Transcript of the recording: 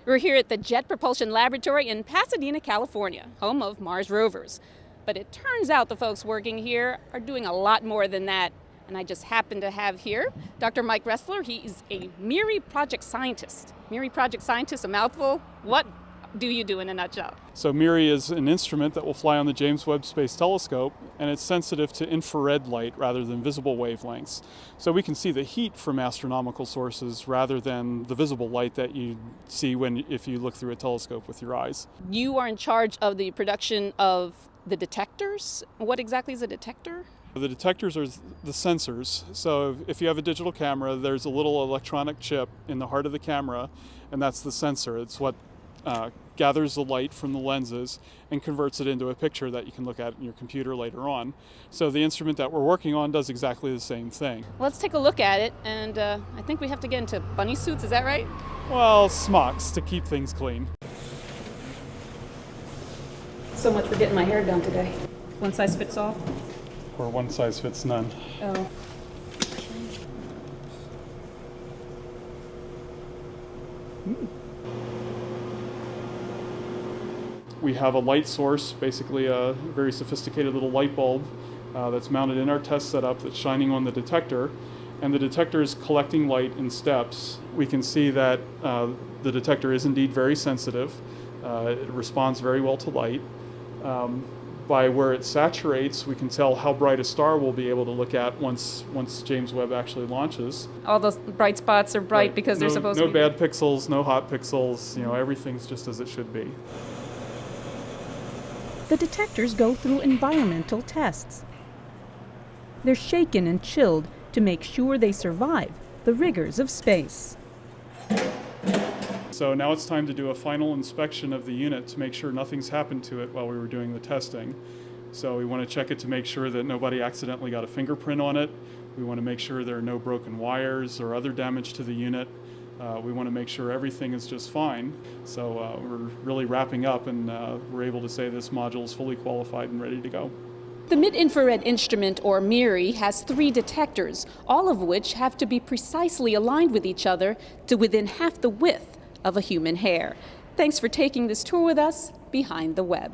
We're here at the Jet Propulsion Laboratory in Pasadena, California, home of Mars rovers. But it turns out the folks working here are doing a lot more than that. And I just happen to have here Dr. Mike Ressler. He is a MIRI project scientist. MIRI project scientist, a mouthful. What do you do in a nutshell? So MIRI is an instrument that will fly on the James Webb Space Telescope, and it's sensitive to infrared light rather than visible wavelengths. So we can see the heat from astronomical sources rather than the visible light that you see if you look through a telescope with your eyes. You are in charge of the production of the detectors. What exactly is a detector? The detectors are the sensors. So if you have a digital camera, there's a little electronic chip in the heart of the camera, and that's the sensor. It's what gathers the light from the lenses and converts it into a picture that you can look at in your computer later on. So the instrument that we're working on does exactly the same thing. Let's take a look at it, and I think we have to get into bunny suits, is that right? Well, smocks to keep things clean. So much for getting my hair done today. One size fits all? Or one size fits none. Oh. We have a light source, basically a very sophisticated little light bulb that's mounted in our test setup that's shining on the detector, and the detector is collecting light in steps. We can see that the detector is indeed very sensitive. It responds very well to light. By where it saturates, we can tell how bright a star we'll be able to look at once James Webb actually launches. All those bright spots are bright Right. because they're supposed to be. No bad pixels, no hot pixels, everything's just as it should be. The detectors go through environmental tests. They're shaken and chilled to make sure they survive the rigors of space. So now it's time to do a final inspection of the unit to make sure nothing's happened to it while we were doing the testing. So we want to check it to make sure that nobody accidentally got a fingerprint on it. We want to make sure there are no broken wires or other damage to the unit. We want to make sure everything is just fine. So we're really wrapping up, and we're able to say this module is fully qualified and ready to go. The mid-infrared instrument, or MIRI, has 3 detectors, all of which have to be precisely aligned with each other to within half the width of a human hair. Thanks for taking this tour with us behind the web.